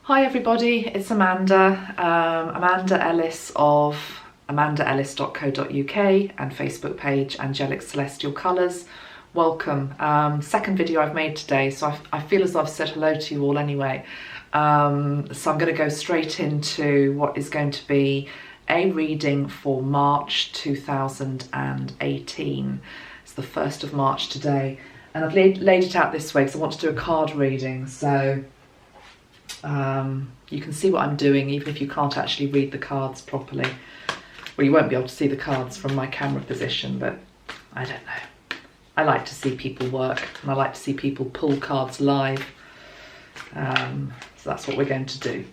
Hi everybody, it's Amanda, Amanda Ellis of amandaellis.co.uk and Facebook page Angelic Celestial Colours. Welcome. Second video I've made today, so I feel as though I've said hello to you all anyway. So I'm going to go straight into what is going to be a reading for March 2018. It's the 1st of March today, and I've laid it out this way because I want to do a card reading, so you can see what I'm doing even if you can't actually read the cards properly. Well, you won't be able to see the cards from my camera position, but I don't know. I like to see people work, and I like to see people pull cards live. So that's what we're going to do.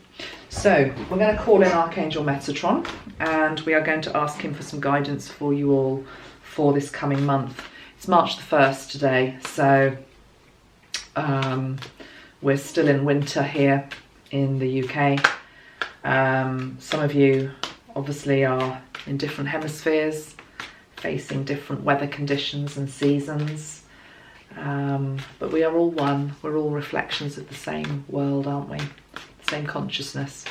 So we're going to call in Archangel Metatron, and we are going to ask him for some guidance for you all for this coming month. It's March the 1st today, so we're still in winter here in the UK. Some of you obviously are in different hemispheres, facing different weather conditions and seasons. But we are all one. We're all reflections of the same world, aren't we? The same consciousness.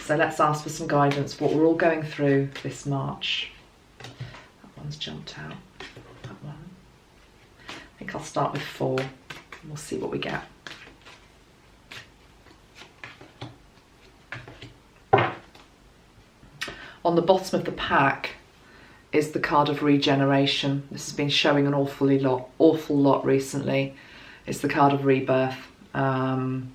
So let's ask for some guidance, what we're all going through this March. That one's jumped out. That one. I think I'll start with 4 and we'll see what we get. On the bottom of the pack is the card of Regeneration. This has been showing an awful lot recently. It's the card of Rebirth. And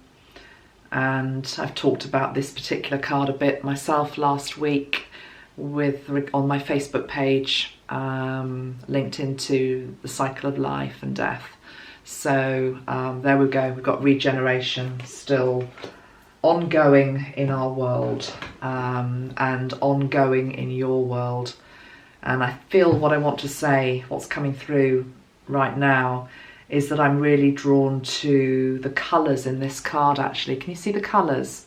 I've talked about this particular card a bit myself last week on my Facebook page, linked into the cycle of life and death. So there we go. We've got Regeneration still ongoing in our world, and ongoing in your world. And I feel what I want to say, what's coming through right now, is that I'm really drawn to the colours in this card actually. Can you see the colours?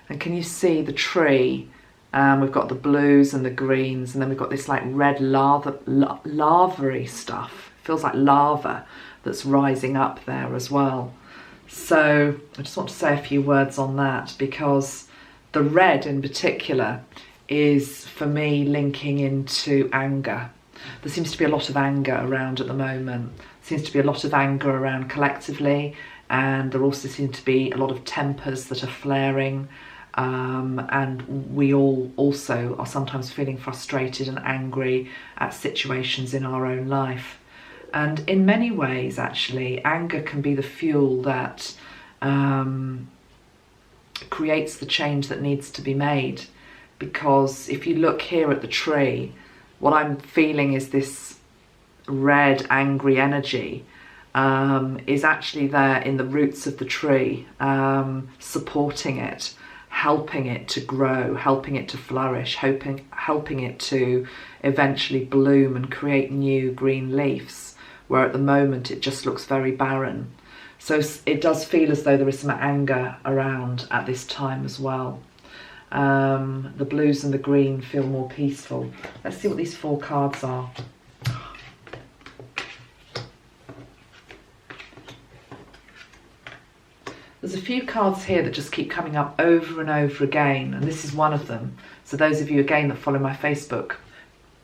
And can you see the tree? We've got the blues and the greens, and then we've got this like red lava-y stuff. It feels like lava that's rising up there as well. So I just want to say a few words on that, because the red in particular is for me linking into anger. There seems to be a lot of anger around at the moment. There seems to be a lot of anger around collectively, and there also seems to be a lot of tempers that are flaring, and we all also are sometimes feeling frustrated and angry at situations in our own life. And in many ways, actually, anger can be the fuel that creates the change that needs to be made. Because if you look here at the tree, what I'm feeling is this red, angry energy is actually there in the roots of the tree, supporting it, helping it to grow, helping it to flourish, helping it to eventually bloom and create new green leaves, where at the moment it just looks very barren. So it does feel as though there is some anger around at this time as well. The blues and the green feel more peaceful. Let's see what these 4 cards are. There's a few cards here that just keep coming up over and over again, and this is one of them. So those of you again that follow my Facebook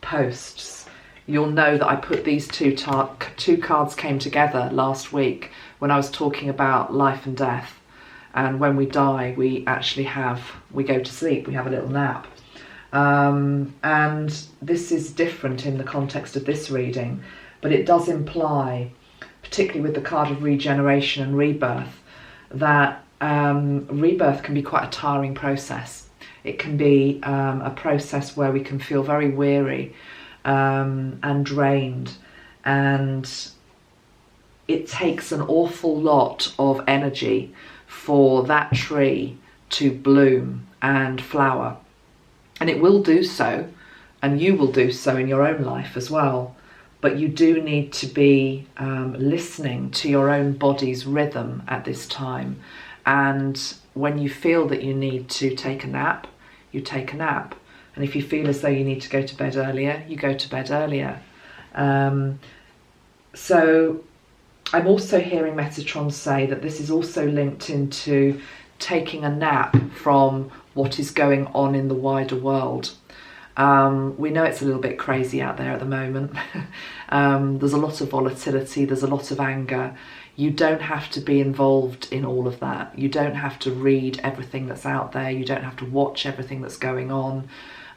posts, you'll know that I put these two cards came together last week when I was talking about life and death. And when we die, we go to sleep, we have a little nap. And this is different in the context of this reading, but it does imply, particularly with the card of Regeneration and Rebirth, that rebirth can be quite a tiring process. It can be a process where we can feel very weary and drained, and it takes an awful lot of energy for that tree to bloom and flower. And it will do so, and you will do so in your own life as well. But you do need to be listening to your own body's rhythm at this time. And when you feel that you need to take a nap, you take a nap. And if you feel as though you need to go to bed earlier, you go to bed earlier. So I'm also hearing Metatron say that this is also linked into taking a nap from what is going on in the wider world. We know it's a little bit crazy out there at the moment. There's a lot of volatility, there's a lot of anger. You don't have to be involved in all of that. You don't have to read everything that's out there. You don't have to watch everything that's going on.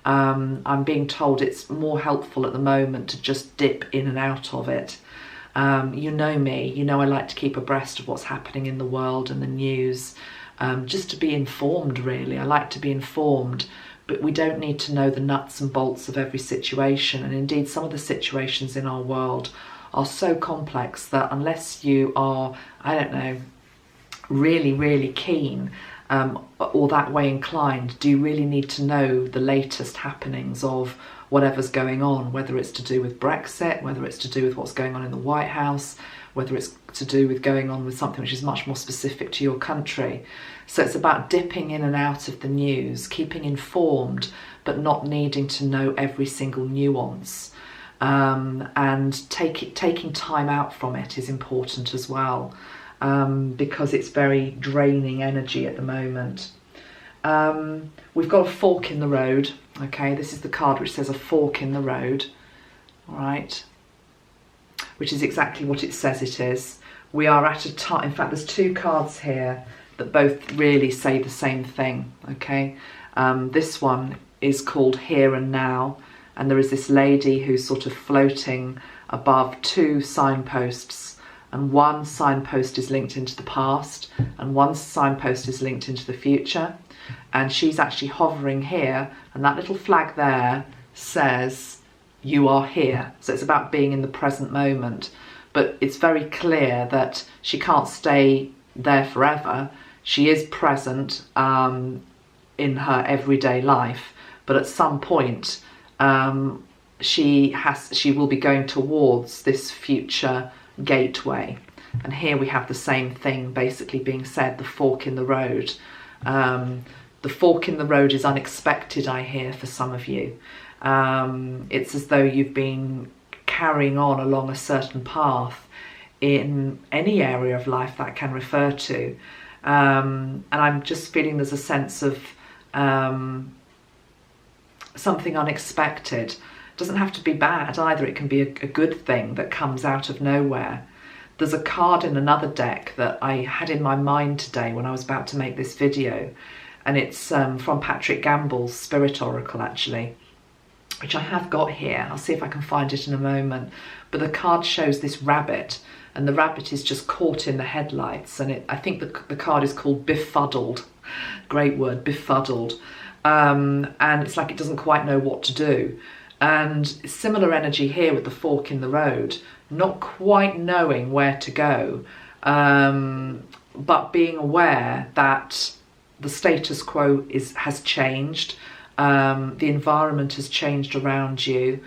I'm being told it's more helpful at the moment to just dip in and out of it. You know me, you know I like to keep abreast of what's happening in the world and the news, just to be informed really. I like to be informed, but we don't need to know the nuts and bolts of every situation. And indeed, some of the situations in our world are so complex that unless you are, I don't know, really, really keen or that way inclined, do you really need to know the latest happenings of whatever's going on, whether it's to do with Brexit, whether it's to do with what's going on in the White House, whether it's to do with going on with something which is much more specific to your country. So it's about dipping in and out of the news, keeping informed, but not needing to know every single nuance. And taking time out from it is important as well, because it's very draining energy at the moment. We've got a fork in the road. Okay, this is the card which says a fork in the road. All right, which is exactly what it says it is. We are at a time, in fact there's two cards here that both really say the same thing. Okay, this one is called Here and Now, and there is this lady who's sort of floating above two signposts, and one signpost is linked into the past and one signpost is linked into the future, and she's actually hovering here, and that little flag there says you are here. So it's about being in the present moment, but it's very clear that she can't stay there forever. She is present in her everyday life, but at some point she will be going towards this future gateway. And here we have the same thing basically being said, the fork in the road. The fork in the road is unexpected, I hear, for some of you. It's as though you've been carrying on along a certain path in any area of life that can refer to. And I'm just feeling there's a sense of something unexpected. It doesn't have to be bad either. It can be a good thing that comes out of nowhere. There's a card in another deck that I had in my mind today when I was about to make this video, and it's from Patrick Gamble's Spirit Oracle actually, which I have got here. I'll see if I can find it in a moment. But the card shows this rabbit, and the rabbit is just caught in the headlights, and I think the card is called Befuddled. Great word, befuddled. And it's like it doesn't quite know what to do. And similar energy here with the fork in the road, not quite knowing where to go, but being aware that the status quo has changed, the environment has changed around you,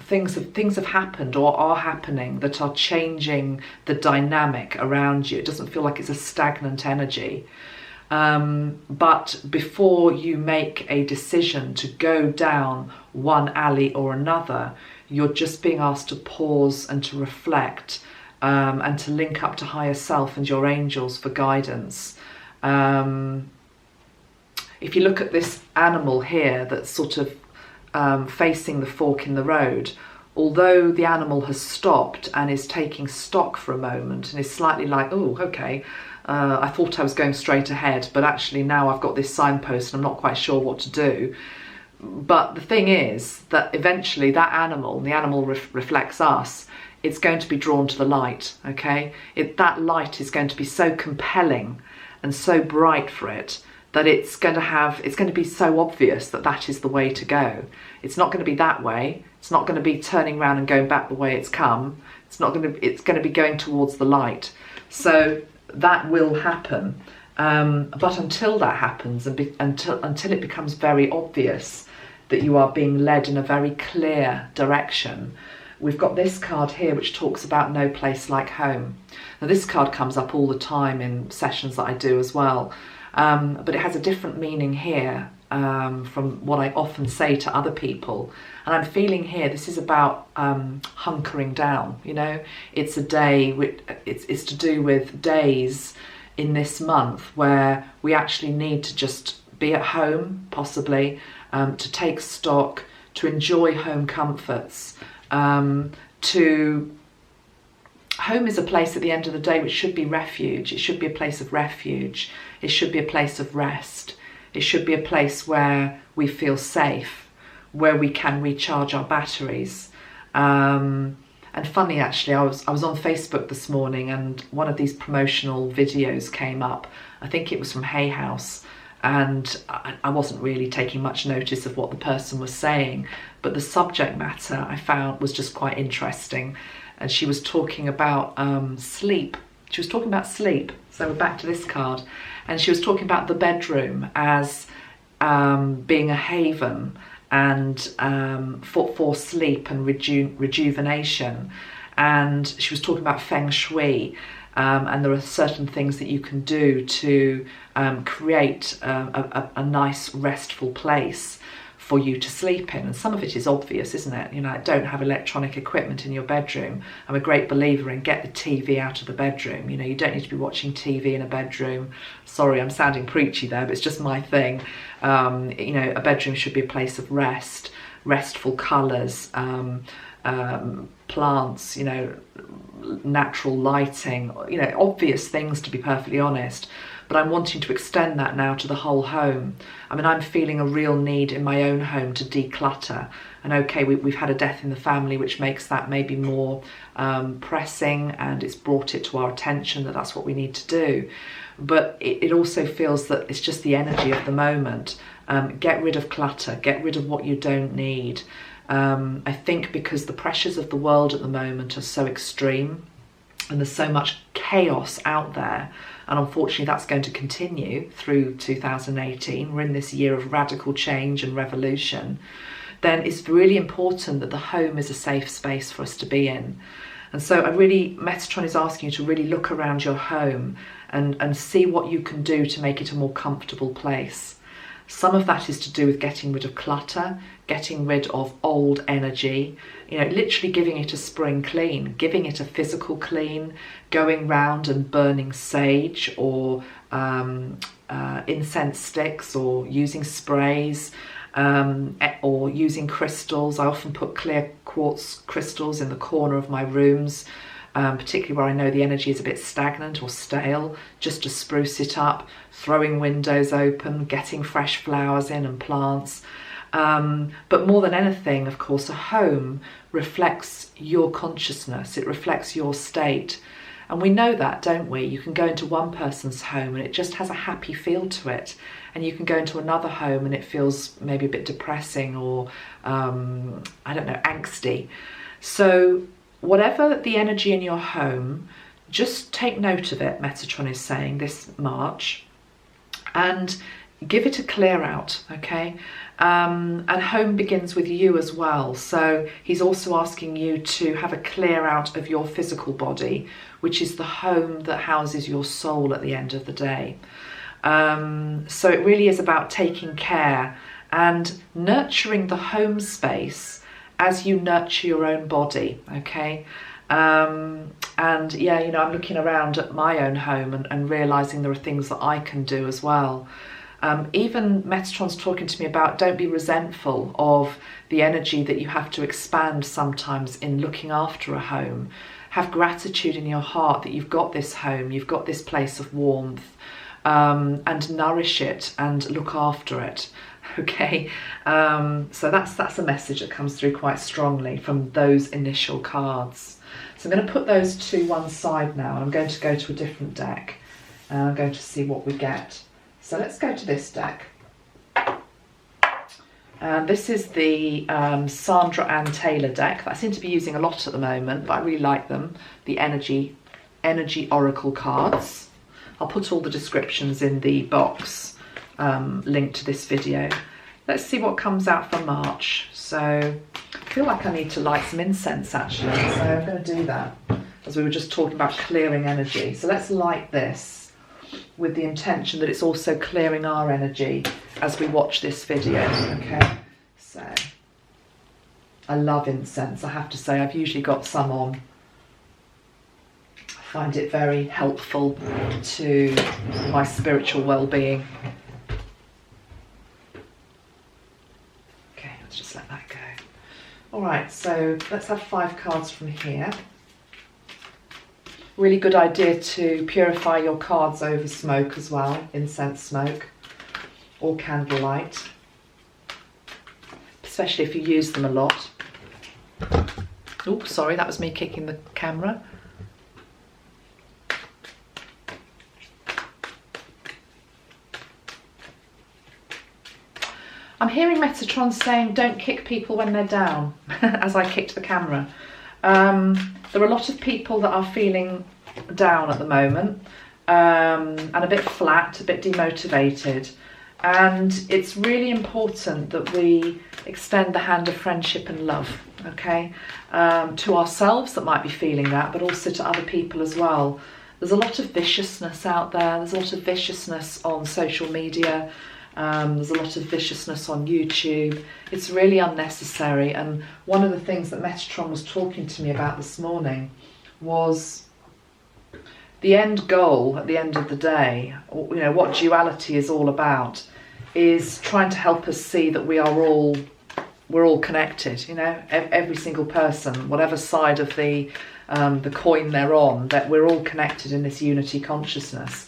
things have happened or are happening that are changing the dynamic around you. It doesn't feel like it's a stagnant energy. But before you make a decision to go down one alley or another, you're just being asked to pause and to reflect, and to link up to higher self and your angels for guidance. If you look at this animal here that's sort of facing the fork in the road, although the animal has stopped and is taking stock for a moment and is slightly like, oh, okay, I thought I was going straight ahead, but actually now I've got this signpost and I'm not quite sure what to do. But the thing is that eventually that animal, the animal reflects us, it's going to be drawn to the light, okay? That light is going to be so compelling and so bright for it that it's going to be so obvious that that is the way to go. It's not going to be that way. It's not going to be turning around and going back the way it's come. It's going to be going towards the light. So that will happen. But until that happens, and until it becomes very obvious that you are being led in a very clear direction, we've got this card here which talks about no place like home. Now this card comes up all the time in sessions that I do as well, but it has a different meaning here from what I often say to other people. And I'm feeling here this is about hunkering down. You know, it's a day, it's to do with days in this month where we actually need to just be at home, possibly, to take stock, to enjoy home comforts, home is a place at the end of the day which should be refuge. It should be a place of refuge. It should be a place of rest. It should be a place where we feel safe, where we can recharge our batteries. And funny, actually, I was on Facebook this morning and one of these promotional videos came up. I think it was from Hay House, and I wasn't really taking much notice of what the person was saying, but the subject matter I found was just quite interesting. And she was talking about sleep. She was talking about sleep. So we're back to this card. And she was talking about the bedroom as being a haven and for sleep and rejuvenation. And she was talking about feng shui. And there are certain things that you can do to create a nice restful place for you to sleep in. And some of it is obvious, isn't it? You know, don't have electronic equipment in your bedroom. I'm a great believer in get the TV out of the bedroom. You know, you don't need to be watching TV in a bedroom. Sorry, I'm sounding preachy there, but it's just my thing. You know, a bedroom should be a place of rest, restful colours, plants, you know, natural lighting, you know, obvious things, to be perfectly honest. But I'm wanting to extend that now to the whole home. I mean, I'm feeling a real need in my own home to declutter. And okay, we've had a death in the family, which makes that maybe more pressing, and it's brought it to our attention that that's what we need to do. But it also feels that it's just the energy of the moment. Get rid of clutter, get rid of what you don't need. I think because the pressures of the world at the moment are so extreme and there's so much chaos out there, and unfortunately that's going to continue through 2018. We're in this year of radical change and revolution. Then it's really important that the home is a safe space for us to be in. And so Metatron is asking you to really look around your home and see what you can do to make it a more comfortable place. Some of that is to do with getting rid of clutter, getting rid of old energy, you know, literally giving it a spring clean, giving it a physical clean, going round and burning sage or incense sticks, or using sprays, or using crystals. I often put clear quartz crystals in the corner of my rooms, particularly where I know the energy is a bit stagnant or stale, just to spruce it up, throwing windows open, getting fresh flowers in and plants. But more than anything, of course, a home reflects your consciousness, it reflects your state. And we know that, don't we? You can go into one person's home and it just has a happy feel to it. And you can go into another home and it feels maybe a bit depressing or, I don't know, angsty. So whatever the energy in your home, just take note of it, Metatron is saying, this March, and give it a clear out, okay? And home begins with you as well. So he's also asking you to have a clear out of your physical body, which is the home that houses your soul at the end of the day. So it really is about taking care and nurturing the home space as you nurture your own body, okay? And yeah, you know, I'm looking around at my own home and realising there are things that I can do as well. Even Metatron's talking to me about don't be resentful of the energy that you have to expand sometimes in looking after a home. Have gratitude in your heart that you've got this home, you've got this place of warmth, and nourish it and look after it. Okay, so that's a message that comes through quite strongly from those initial cards. So I'm going to put those to one side now. I'm going to go to a different deck and I'm going to see what we get. So let's go to this deck. This is the Sandra and Taylor deck that I seem to be using a lot at the moment, but I really like them. The Energy Oracle cards. I'll put all the descriptions in the box linked to this video. Let's see what comes out for March. So I feel like I need to light some incense actually, so I'm going to do that as we were just talking about clearing energy. So let's light this with the intention that it's also clearing our energy as we watch this video, okay? So I love incense, I have to say. I've usually got some on find it very helpful to my spiritual well-being. Okay, let's just let that go. All right, so let's have 5 cards from here. Really good idea to purify your cards over smoke as well, incense smoke or candlelight, especially if you use them a lot. Oh, sorry, that was me kicking the camera. I'm hearing Metatron saying don't kick people when they're down, as I kicked the camera. There are a lot of people that are feeling down at the moment, and a bit flat, a bit demotivated. And it's really important that we extend the hand of friendship and love, okay, to ourselves that might be feeling that, but also to other people as well. There's a lot of viciousness out there. There's a lot of viciousness on social media. There's a lot of viciousness on YouTube. It's really unnecessary. And one of the things that Metatron was talking to me about this morning was the end goal at the end of the day, you know, what duality is all about, is trying to help us see that we're all connected, you know, every single person, whatever side of the coin they're on, that we're all connected in this unity consciousness.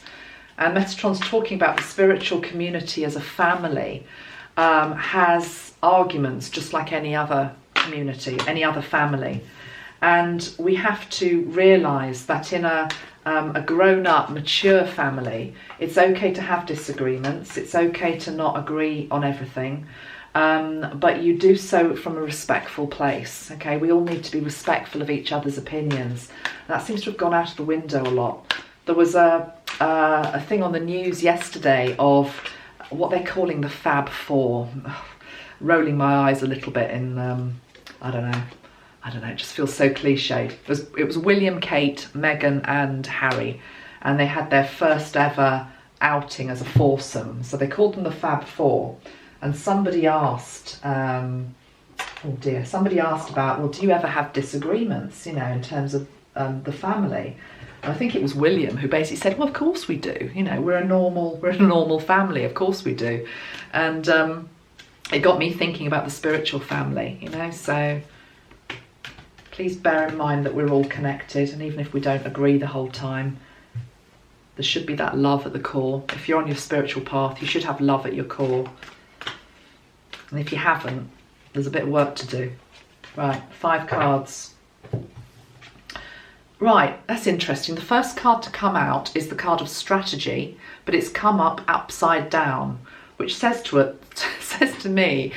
And Metatron's talking about the spiritual community as a family, has arguments just like any other community, any other family. And we have to realise that in a grown-up, mature family, it's okay to have disagreements, it's okay to not agree on everything, but you do so from a respectful place, okay? We all need to be respectful of each other's opinions. And that seems to have gone out of the window a lot. There was a thing on the news yesterday of what they're calling the Fab Four. Rolling my eyes a little bit in, I don't know, it just feels so cliched. It was William, Kate, Meghan and Harry, and they had their first ever outing as a foursome. So they called them the Fab Four. And somebody asked, somebody asked about, well, do you ever have disagreements, you know, in terms of the family? And I think it was William who basically said, well, of course we do. You know, we're a normal family, of course we do. And it got me thinking about the spiritual family, you know, so please bear in mind that we're all connected, and even if we don't agree the whole time, there should be that love at the core. If you're on your spiritual path, you should have love at your core. And if you haven't, there's a bit of work to do. Right, 5 cards. Right, that's interesting. The first card to come out is the card of strategy, but it's come up upside down, which says to me,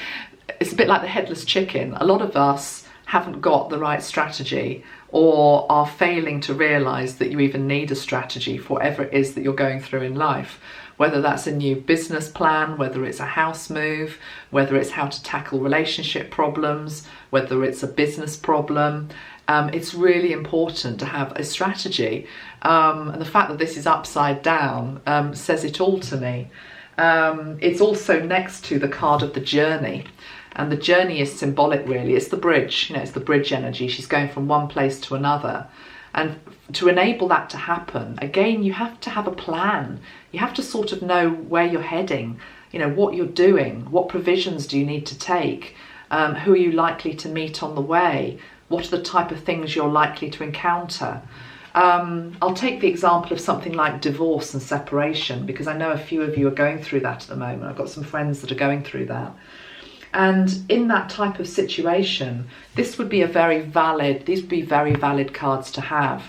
it's a bit like the headless chicken. A lot of us haven't got the right strategy, or are failing to realise that you even need a strategy for whatever it is that you're going through in life. Whether that's a new business plan, whether it's a house move, whether it's how to tackle relationship problems, whether it's a business problem. It's really important to have a strategy. And the fact that this is upside down says it all to me. It's also next to the card of the journey. And the journey is symbolic, really. It's the bridge, you know, it's the bridge energy. She's going from one place to another. And to enable that to happen, again, you have to have a plan. You have to sort of know where you're heading, you know, what you're doing, what provisions do you need to take, who are you likely to meet on the way, what are the type of things you're likely to encounter. I'll take the example of something like divorce and separation, because I know a few of you are going through that at the moment. I've got some friends that are going through that. And in that type of situation, these would be very valid cards to have.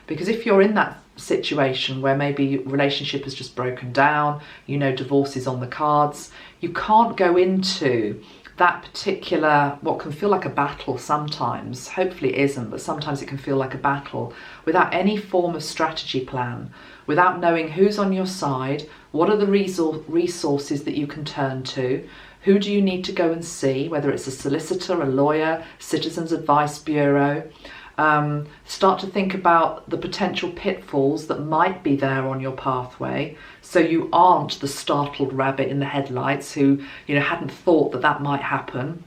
Because if you're in that situation where maybe relationship has just broken down, you know, divorce is on the cards, you can't go into that particular, what can feel like a battle sometimes, hopefully it isn't, but sometimes it can feel like a battle, without any form of strategy plan, without knowing who's on your side, what are the resources that you can turn to, who do you need to go and see, whether it's a solicitor, a lawyer, Citizens Advice Bureau. Start to think about the potential pitfalls that might be there on your pathway, so you aren't the startled rabbit in the headlights who, you know, hadn't thought that that might happen.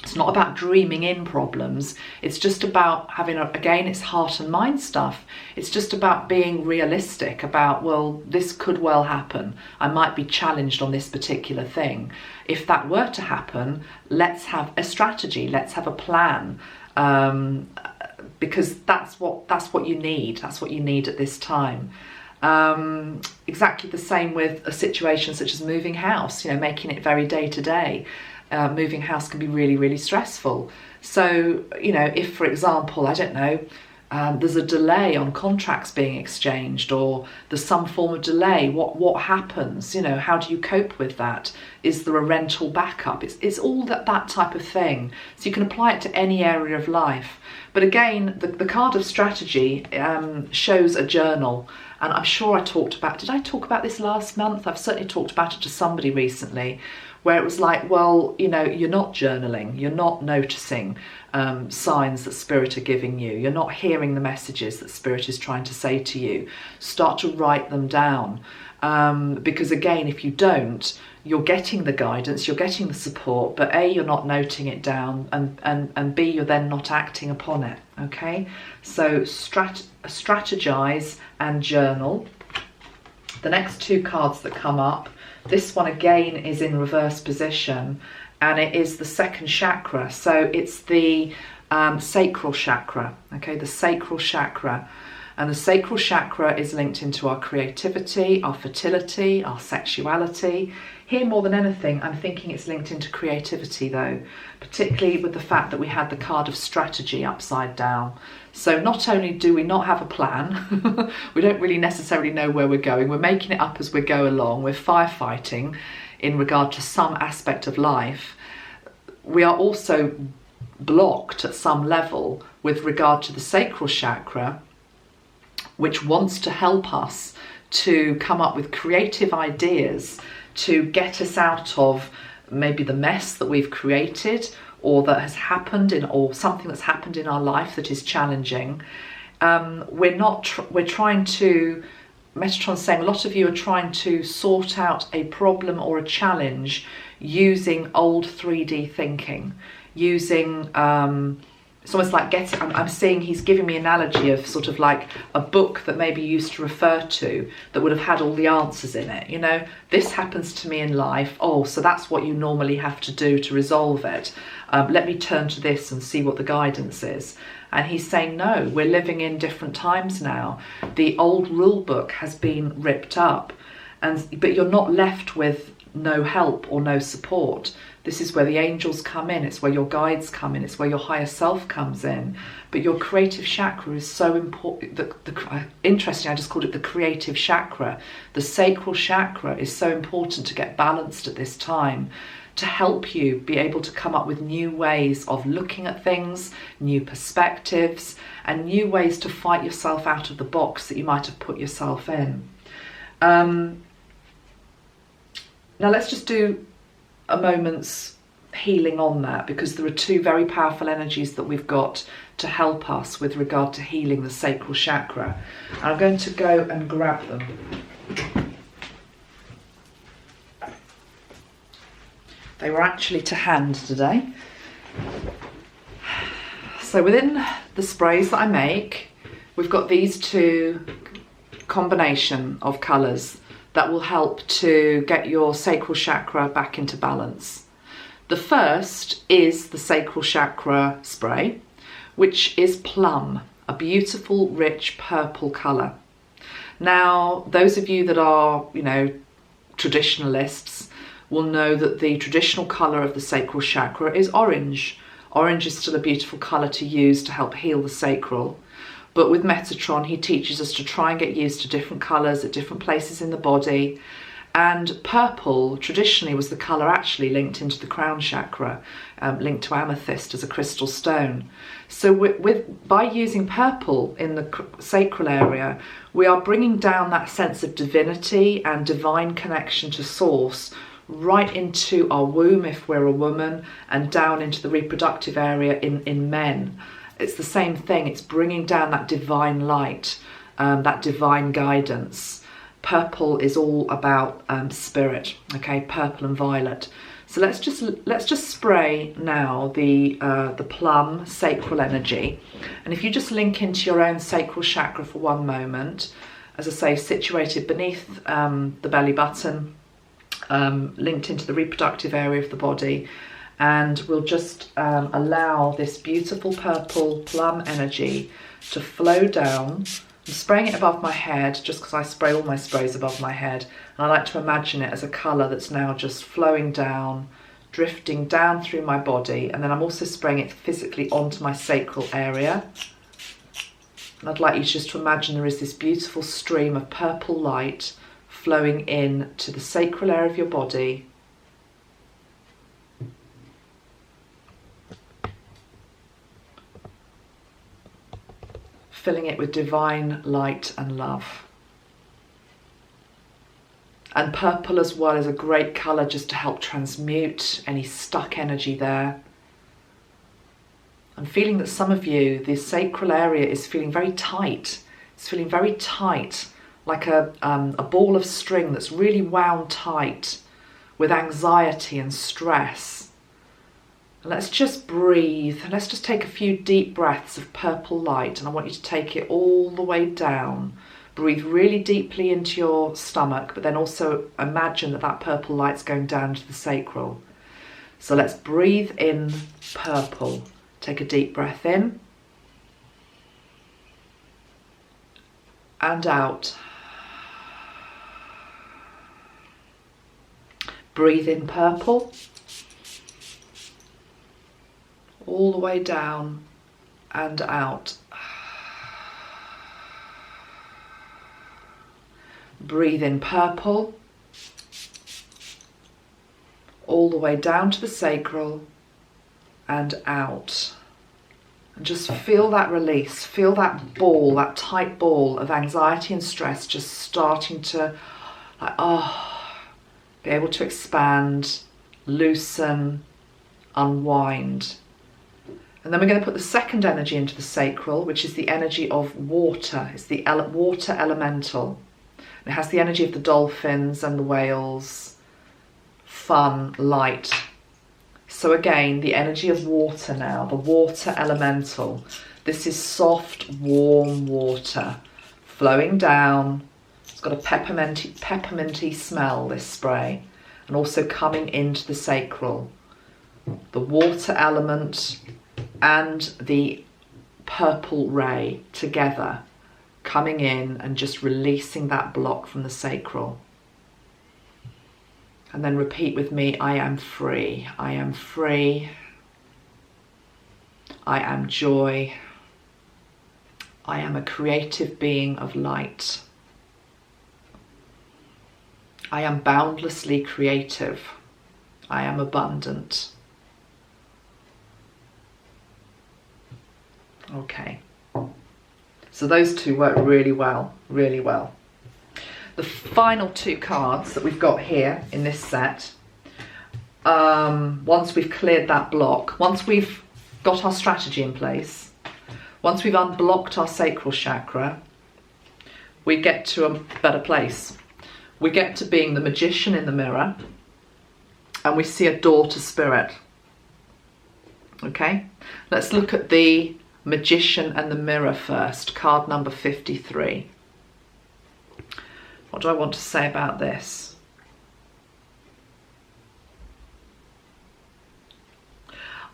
It's not about dreaming in problems. It's just about having, again, it's heart and mind stuff. It's just about being realistic about, well, this could well happen. I might be challenged on this particular thing. If that were to happen, let's have a strategy. Let's have a plan. Because that's what you need. That's what you need at this time. Exactly the same with a situation such as moving house, you know, making it very day to day. Moving house can be really, really stressful. So, you know, if, for example, I don't know, there's a delay on contracts being exchanged, or there's some form of delay, what happens? You know, how do you cope with that? Is there a rental backup? It's all that type of thing. So you can apply it to any area of life. But again, the card of strategy shows a journal. And I'm sure did I talk about this last month? I've certainly talked about it to somebody recently, where it was like, well, you know, you're not journaling, you're not noticing signs that Spirit are giving you, you're not hearing the messages that Spirit is trying to say to you. Start to write them down, because again, if you don't, you're getting the guidance, you're getting the support, but A, you're not noting it down, and B, you're then not acting upon it, okay? So strategize and journal. The next two cards that come up, this one again is in reverse position, and it is the second chakra. So it's the sacral chakra, okay, the sacral chakra. And the sacral chakra is linked into our creativity, our fertility, our sexuality. Here, more than anything, I'm thinking it's linked into creativity though, particularly with the fact that we had the card of strategy upside down. So not only do we not have a plan, we don't really necessarily know where we're going, we're making it up as we go along, we're firefighting in regard to some aspect of life. We are also blocked at some level with regard to the sacral chakra, which wants to help us to come up with creative ideas to get us out of maybe the mess that we've created, or that has happened or something that's happened in our life that is challenging. We're trying to, Metatron's saying a lot of you are trying to sort out a problem or a challenge using old 3D thinking, using it's almost like I'm seeing he's giving me an analogy of sort of like a book that maybe you used to refer to that would have had all the answers in it. You know, this happens to me in life. Oh, so that's what you normally have to do to resolve it. Let me turn to this and see what the guidance is. And he's saying, no, we're living in different times now. The old rule book has been ripped up, but you're not left with no help or no support. This is where the angels come in, it's where your guides come in, it's where your higher self comes in. But your creative chakra is so important. Interesting, I just called it the creative chakra. The sacral chakra is so important to get balanced at this time, to help you be able to come up with new ways of looking at things, new perspectives, and new ways to fight yourself out of the box that you might have put yourself in. Now let's just do a moment's healing on that, because there are two very powerful energies that we've got to help us with regard to healing the sacral chakra. And I'm going to go and grab them. They were actually to hand today. So within the sprays that I make, we've got these two combination of colours that will help to get your sacral chakra back into balance. The first is the sacral chakra spray, which is Plum, a beautiful, rich purple colour. Now, those of you that are, you know, traditionalists will know that the traditional colour of the sacral chakra is orange. Orange is still a beautiful colour to use to help heal the sacral. But with Metatron, he teaches us to try and get used to different colours at different places in the body. And purple traditionally was the colour actually linked into the crown chakra, linked to amethyst as a crystal stone. So by using purple in the sacral area, we are bringing down that sense of divinity and divine connection to source right into our womb if we're a woman, and down into the reproductive area in men. It's the same thing. It's bringing down that divine light, that divine guidance. Purple is all about spirit, okay? Purple and violet. So let's just spray now the plum sacral energy, and if you just link into your own sacral chakra for one moment, as I say, situated beneath the belly button, linked into the reproductive area of the body, and we'll just allow this beautiful purple plum energy to flow down. I'm spraying it above my head just because I spray all my sprays above my head, and I like to imagine it as a colour that's now just flowing down, drifting down through my body, and then I'm also spraying it physically onto my sacral area. And I'd like you just to imagine there is this beautiful stream of purple light flowing in to the sacral area of your body, filling it with divine light and love. And purple as well is a great colour just to help transmute any stuck energy there. I'm feeling that some of you, the sacral area is feeling very tight. It's feeling very tight, like a ball of string that's really wound tight with anxiety and stress. Let's just breathe. Let's just take a few deep breaths of purple light, and I want you to take it all the way down. Breathe really deeply into your stomach, but then also imagine that that purple light's going down to the sacral. So let's breathe in purple. Take a deep breath in and out. Breathe in purple. All the way down and out. Breathe in purple, all the way down to the sacral and out. And just feel that release, feel that ball, that tight ball of anxiety and stress just starting to, be able to expand, loosen, unwind. And then we're going to put the second energy into the sacral, which is the energy of water. It's the water elemental. It has the energy of the dolphins and the whales, fun, light. So again, the energy of water now, the water elemental. This is soft, warm water flowing down. It's got a pepperminty smell, this spray, and also coming into the sacral. The water element and the purple ray together, coming in and just releasing that block from the sacral. And then repeat with me, I am free, I am free, I am joy, I am a creative being of light, I am boundlessly creative, I am abundant. Okay, so those two work really well, really well. The final two cards that we've got here in this set, once we've cleared that block, once we've got our strategy in place, once we've unblocked our sacral chakra, we get to a better place. We get to being the magician in the mirror, and we see a door to spirit. Okay, let's look at the magician and the mirror first, card number 53. What do I want to say about this?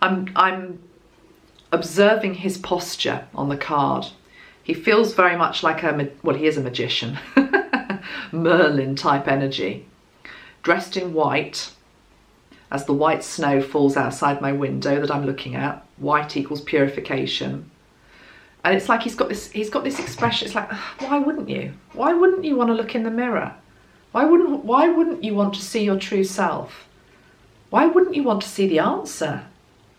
I'm observing his posture on the card. He feels very much like he is a magician, Merlin type energy, dressed in white, as the white snow falls outside my window that I'm looking at. White equals purification. And it's like he's got this expression. It's like, why wouldn't you? Why wouldn't you want to look in the mirror? Why wouldn't you want to see your true self? Why wouldn't you want to see the answer?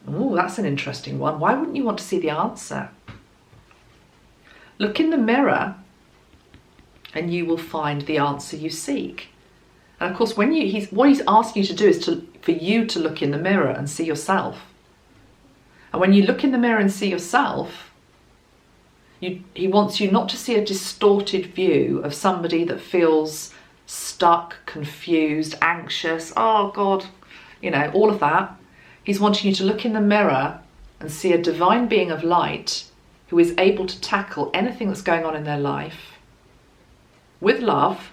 Oh, that's an interesting one. Why wouldn't you want to see the answer? Look in the mirror and you will find the answer you seek. And of course, what he's asking you to do is for you to look in the mirror and see yourself. And when you look in the mirror and see yourself, he wants you not to see a distorted view of somebody that feels stuck, confused, anxious. Oh God, you know, all of that. He's wanting you to look in the mirror and see a divine being of light who is able to tackle anything that's going on in their life with love,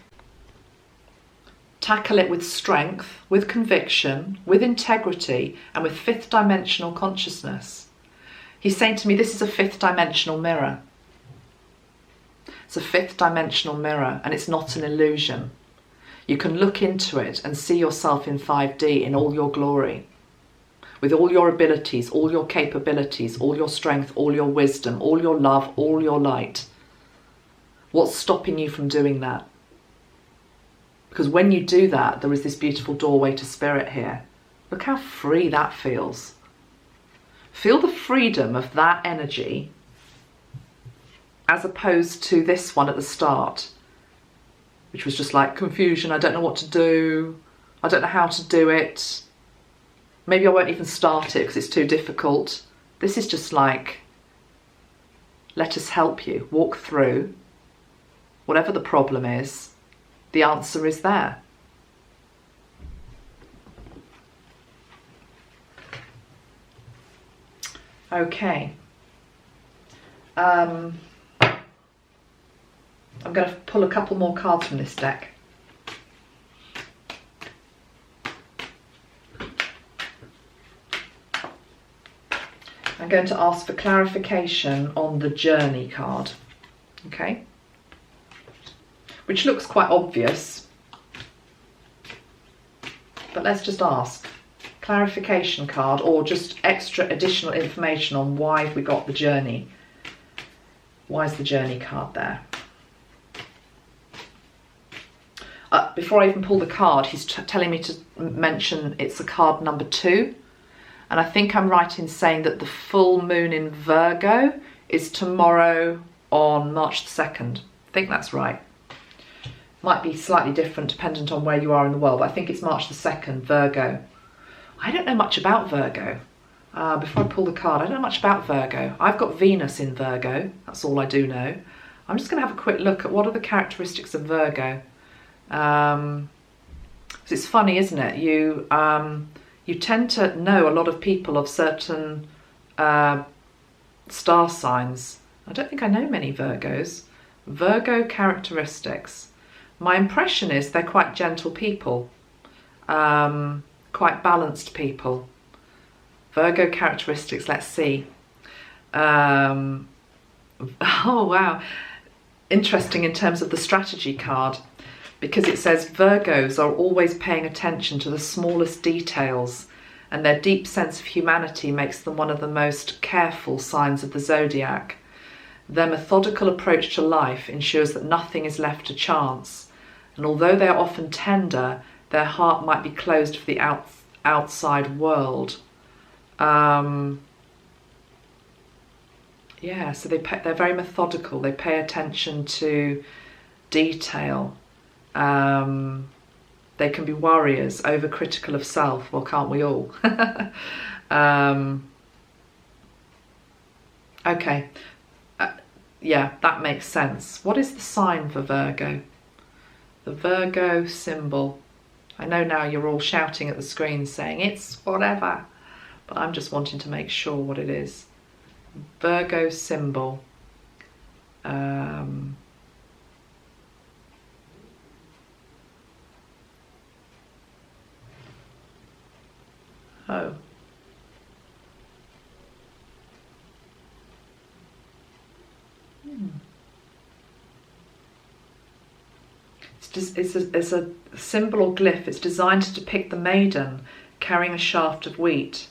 tackle it with strength, with conviction, with integrity, and with fifth dimensional consciousness. He's saying to me, this is a fifth dimensional mirror. It's a fifth dimensional mirror, and it's not an illusion. You can look into it and see yourself in 5D in all your glory, with all your abilities, all your capabilities, all your strength, all your wisdom, all your love, all your light. What's stopping you from doing that? Because when you do that, there is this beautiful doorway to spirit here. Look how free that feels. Feel the freedom of that energy as opposed to this one at the start, which was just like confusion. I don't know what to do. I don't know how to do it. Maybe I won't even start it because it's too difficult. This is just like, let us help you. Walk through. Whatever the problem is, the answer is there. Okay. I'm going to pull a couple more cards from this deck. I'm going to ask for clarification on the journey card, okay? Which looks quite obvious, but let's just ask. Clarification card, or just extra additional information on why we got the journey. Why is the journey card there? Before I even pull the card, he's telling me to mention it's a card number 2. And I think I'm right in saying that the full moon in Virgo is tomorrow on March the 2nd. I think that's right. Might be slightly different dependent on where you are in the world, but I think it's March the 2nd, Virgo. I don't know much about Virgo. Before I pull the card, I don't know much about Virgo. I've got Venus in Virgo. That's all I do know. I'm just going to have a quick look at what are the characteristics of Virgo. 'Cause it's funny, isn't it? You tend to know a lot of people of certain star signs. I don't think I know many Virgos. Virgo characteristics. My impression is they're quite gentle people, quite balanced people. Virgo characteristics, let's see. Oh wow, interesting in terms of the strategy card, because it says Virgos are always paying attention to the smallest details, and their deep sense of humanity makes them one of the most careful signs of the zodiac. Their methodical approach to life ensures that nothing is left to chance, and although they are often tender, their heart might be closed for the outside world. Yeah, so they're very methodical. They pay attention to detail. They can be warriors, overcritical of self. Well, can't we all? Okay. Yeah, that makes sense. What is the sign for Virgo? The Virgo symbol. I know now you're all shouting at the screen saying it's whatever, but I'm just wanting to make sure what it is. Virgo symbol. Oh. It's a symbol or glyph. It's designed to depict the maiden carrying a shaft of wheat.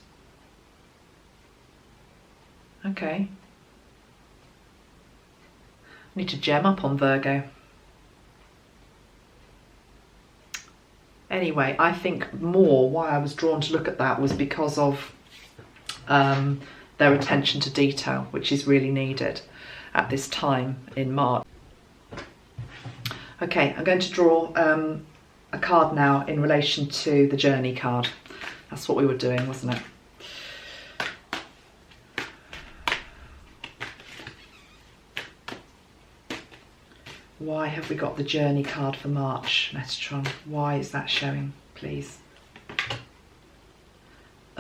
Okay. I need to gem up on Virgo. Anyway, I think more why I was drawn to look at that was because of their attention to detail, which is really needed at this time in March. Okay, I'm going to draw a card now in relation to the journey card. That's what we were doing, wasn't it? Why have we got the journey card for March, Metatron? Why is that showing, please?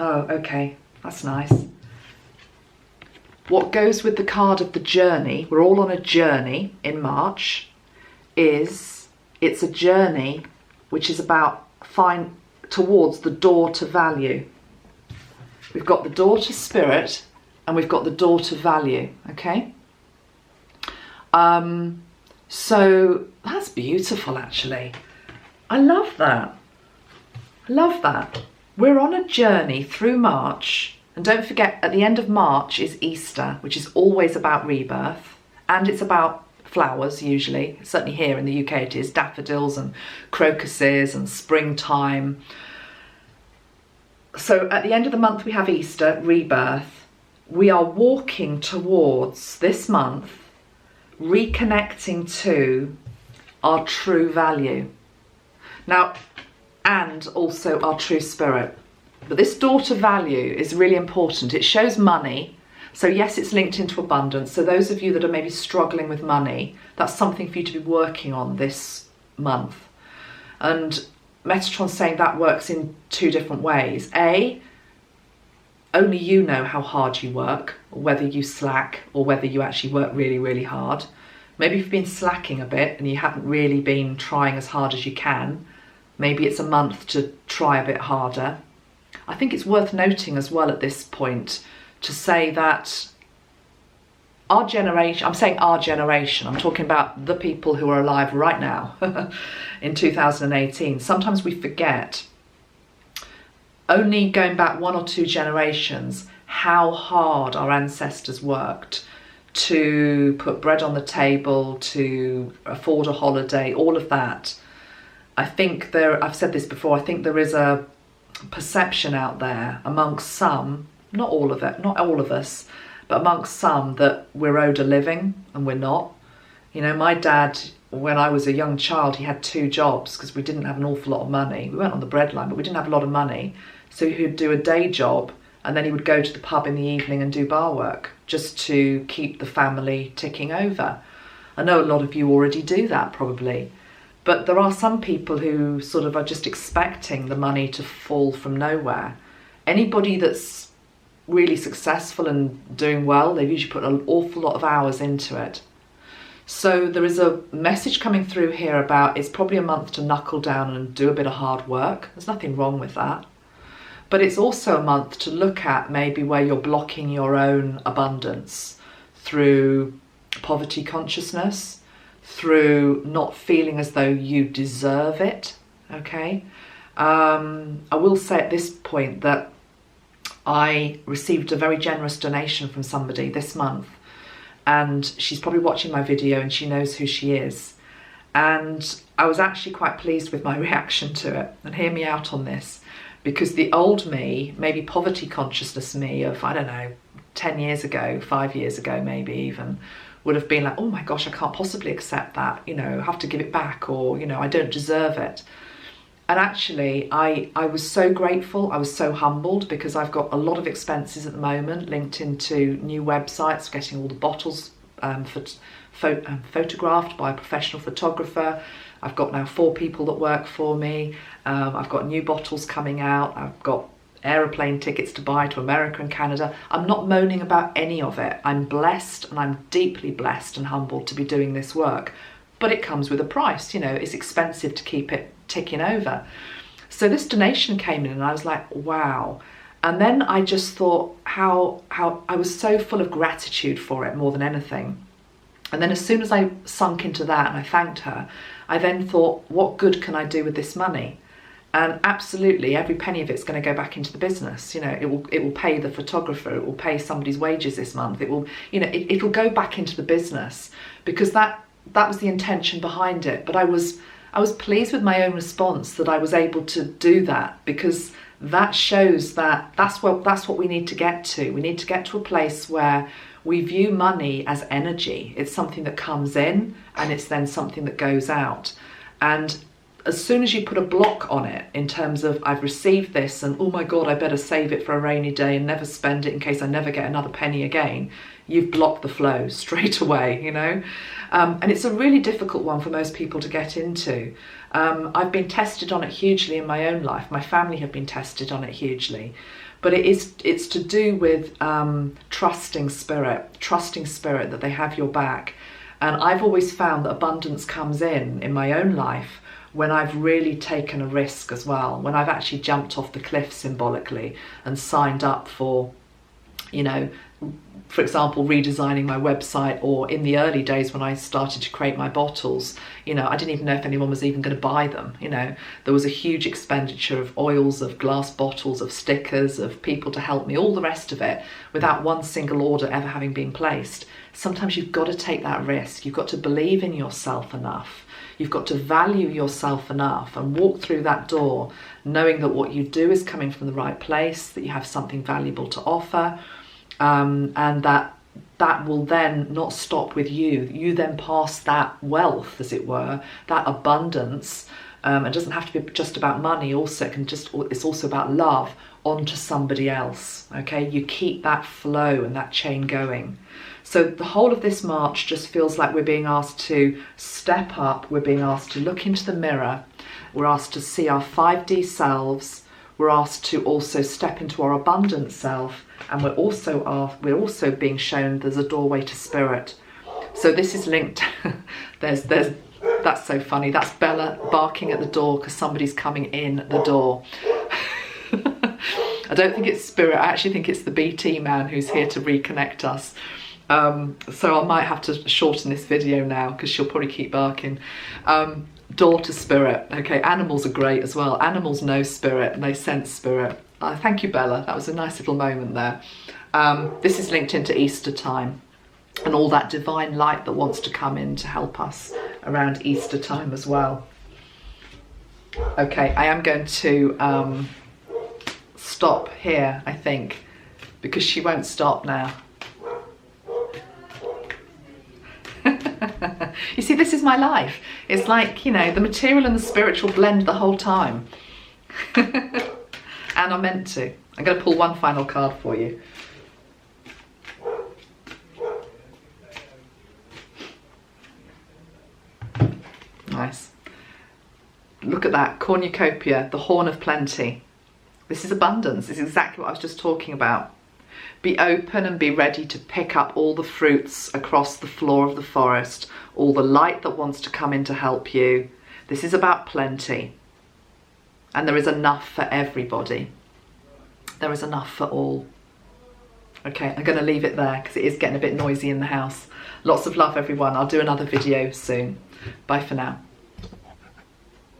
Oh, okay, that's nice. What goes with the card of the journey, we're all on a journey in March, is it's a journey which is about towards the door to value. We've got the door to spirit and we've got the door to value, okay? So that's beautiful, actually. I love that. I love that. We're on a journey through March, and don't forget, at the end of March is Easter, which is always about rebirth, and it's about flowers usually. Certainly here in the UK it is daffodils and crocuses and springtime. So at the end of the month we have Easter, rebirth. We are walking towards this month reconnecting to our true value. Now, and also our true spirit. But this door to value is really important. It shows money. So yes, it's linked into abundance. So those of you that are maybe struggling with money, that's something for you to be working on this month. And Metatron's saying that works in two different ways. A, only you know how hard you work, or whether you slack or whether you actually work really, really hard. Maybe you've been slacking a bit and you haven't really been trying as hard as you can. Maybe it's a month to try a bit harder. I think it's worth noting as well at this point to say that our generation, I'm saying our generation, I'm talking about the people who are alive right now in 2018. Sometimes we forget, only going back 1 or 2 generations, how hard our ancestors worked to put bread on the table, to afford a holiday, all of that. I think I've said this before, I think there is a perception out there amongst some, not all of us, but amongst some, that we're owed a living and we're not. You know, my dad, when I was a young child, he had 2 jobs because we didn't have an awful lot of money. We weren't on the breadline, but we didn't have a lot of money. So he would do a day job and then he would go to the pub in the evening and do bar work just to keep the family ticking over. I know a lot of you already do that probably. But there are some people who sort of are just expecting the money to fall from nowhere. Anybody that's really successful and doing well, they've usually put an awful lot of hours into it. So there is a message coming through here about it's probably a month to knuckle down and do a bit of hard work. There's nothing wrong with that. But it's also a month to look at maybe where you're blocking your own abundance through poverty consciousness, through not feeling as though you deserve it, okay? I will say at this point that I received a very generous donation from somebody this month, and she's probably watching my video and she knows who she is. And I was actually quite pleased with my reaction to it, and hear me out on this, because the old me, maybe poverty consciousness me of, I don't know, 10 years ago, 5 years ago maybe even, would have been like, oh my gosh, I can't possibly accept that, you know, I have to give it back, or, you know, I don't deserve it. And actually, I was so grateful, I was so humbled, because I've got a lot of expenses at the moment linked into new websites, getting all the bottles photographed by a professional photographer. I've got now 4 people that work for me. I've got new bottles coming out. I've got aeroplane tickets to buy to America and Canada. I'm not moaning about any of it. I'm blessed, and I'm deeply blessed and humbled to be doing this work. But it comes with a price, you know, it's expensive to keep it ticking over. So this donation came in and I was like, wow. And then I just thought how I was so full of gratitude for it more than anything. And then as soon as I sunk into that and I thanked her, I then thought, what good can I do with this money? And absolutely, every penny of it's going to go back into the business. You know, it will pay the photographer, it will pay somebody's wages this month. It will, you know, it'll go back into the business, because that was the intention behind it. But I was pleased with my own response that I was able to do that, because that shows that that's what we need to get to. We need to get to a place where we view money as energy. It's something that comes in and it's then something that goes out. And as soon as you put a block on it in terms of I've received this and oh my God, I better save it for a rainy day and never spend it in case I never get another penny again, you've blocked the flow straight away, you know? And it's a really difficult one for most people to get into. I've been tested on it hugely in my own life. My family have been tested on it hugely. But it's to do with trusting spirit that they have your back. And I've always found that abundance comes in my own life when I've really taken a risk as well, when I've actually jumped off the cliff symbolically and signed up for, you know, for example, redesigning my website, or in the early days when I started to create my bottles, you know, I didn't even know if anyone was even going to buy them. You know, there was a huge expenditure of oils, of glass bottles, of stickers, of people to help me, all the rest of it, without one single order ever having been placed. Sometimes you've got to take that risk. You've got to believe in yourself enough. You've got to value yourself enough and walk through that door knowing that what you do is coming from the right place, that you have something valuable to offer. And that will then not stop with you. You then pass that wealth, as it were, that abundance. It doesn't have to be just about money. Also, it's also about love, onto somebody else. Okay, you keep that flow and that chain going. So the whole of this March just feels like we're being asked to step up. We're being asked to look into the mirror. We're asked to see our 5D selves. We're asked to also step into our abundant self. And we're also being shown there's a doorway to spirit. So this is linked. That's so funny. That's Bella barking at the door because somebody's coming in the door. I don't think it's spirit. I actually think it's the BT man who's here to reconnect us. So I might have to shorten this video now because she'll probably keep barking. Door to spirit. Okay, animals are great as well. Animals know spirit and they sense spirit. Thank you, Bella. That was a nice little moment there. This is linked into Easter time and all that divine light that wants to come in to help us around Easter time as well. Okay, I am going to stop here, I think, because she won't stop now. You see, this is my life. It's like, you know, the material and the spiritual blend the whole time. And I'm meant to. I'm going to pull one final card for you. Nice. Look at that, cornucopia, the horn of plenty. This is abundance. This is exactly what I was just talking about. Be open and be ready to pick up all the fruits across the floor of the forest, all the light that wants to come in to help you. This is about plenty. And there is enough for everybody. There is enough for all. Okay, I'm going to leave it there because it is getting a bit noisy in the house. Lots of love, everyone. I'll do another video soon. Bye for now.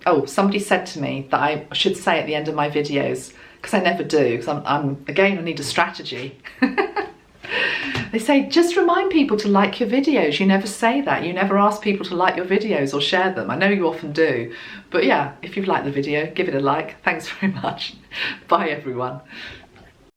Oh, somebody said to me that I should say at the end of my videos, because I never do, because again, I need a strategy. They say, just remind people to like your videos. You never say that. You never ask people to like your videos or share them. I know you often do. But yeah, if you've liked the video, give it a like. Thanks very much. Bye, everyone.